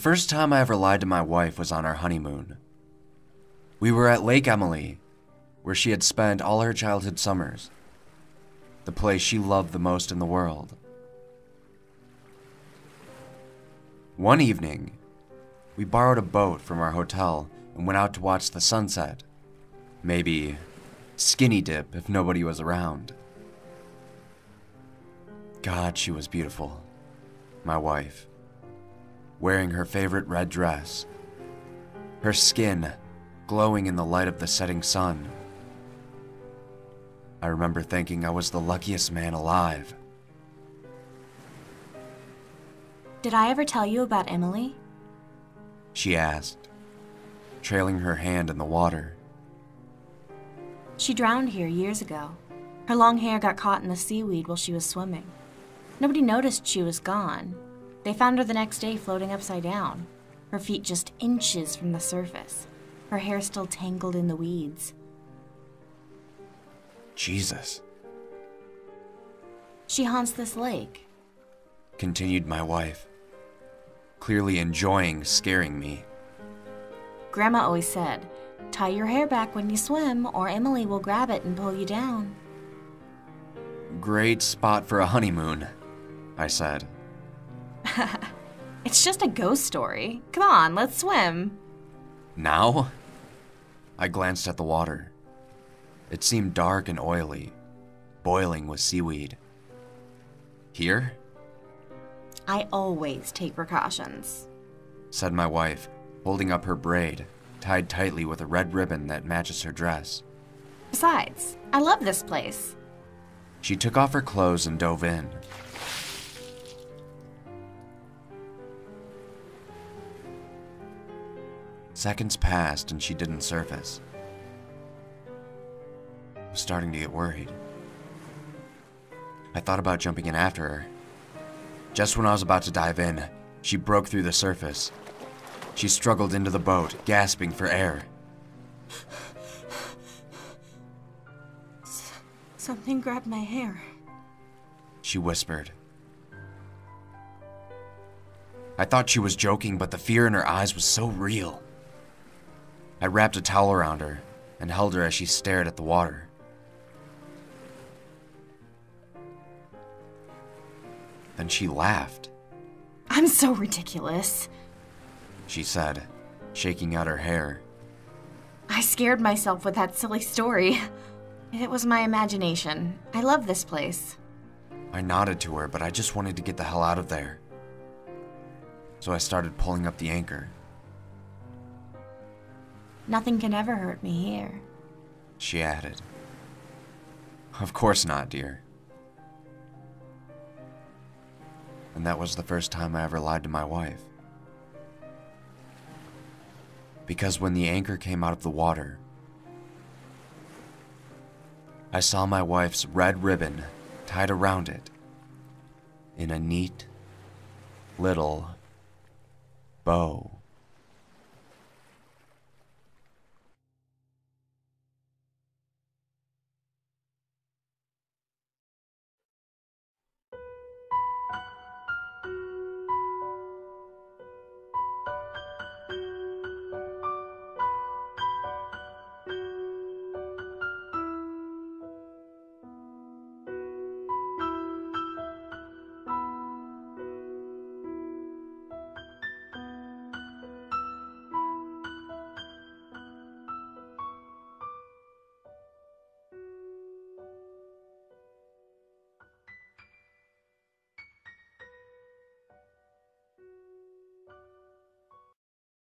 first time I ever lied to my wife was on our honeymoon. We were at Lake Emily, where she had spent all her childhood summers, the place she loved the most in the world. One evening, we borrowed a boat from our hotel and went out to watch the sunset. Maybe skinny dip if nobody was around. God, she was beautiful, my wife, wearing her favorite red dress, her skin glowing in the light of the setting sun. I remember thinking I was the luckiest man alive. Did I ever tell you about Emily? She asked, trailing her hand in the water. She drowned here years ago. Her long hair got caught in the seaweed while she was swimming. Nobody noticed she was gone. They found her the next day floating upside down, her feet just inches from the surface, her hair still tangled in the weeds. Jesus. She haunts this lake, Continued my wife, clearly enjoying scaring me. Grandma always said, tie your hair back when you swim or Emily will grab it and pull you down. Great spot for a honeymoon, I said. It's just a ghost story. Come on, let's swim. Now? I glanced at the water. It seemed dark and oily, boiling with seaweed. Here? I always take precautions, Said my wife, holding up her braid, tied tightly with a red ribbon that matches her dress. Besides, I love this place. She took off her clothes and dove in. Seconds passed and she didn't surface. I was starting to get worried. I thought about jumping in after her. Just when I was about to dive in, she broke through the surface. She struggled into the boat, gasping for air. Something grabbed my hair. She whispered. I thought she was joking, but the fear in her eyes was so real. I wrapped a towel around her and held her as she stared at the water. Then she laughed, I'm so ridiculous. she said, shaking out her hair. I scared myself with that silly story. It was my imagination. I love this place. I nodded to her, but I just wanted to get the hell out of there. So I started pulling up the anchor. Nothing can ever hurt me here. She added. Of course not, dear. And that was the first time I ever lied to my wife. Because when the anchor came out of the water, I saw my wife's red ribbon tied around it in a neat little bow.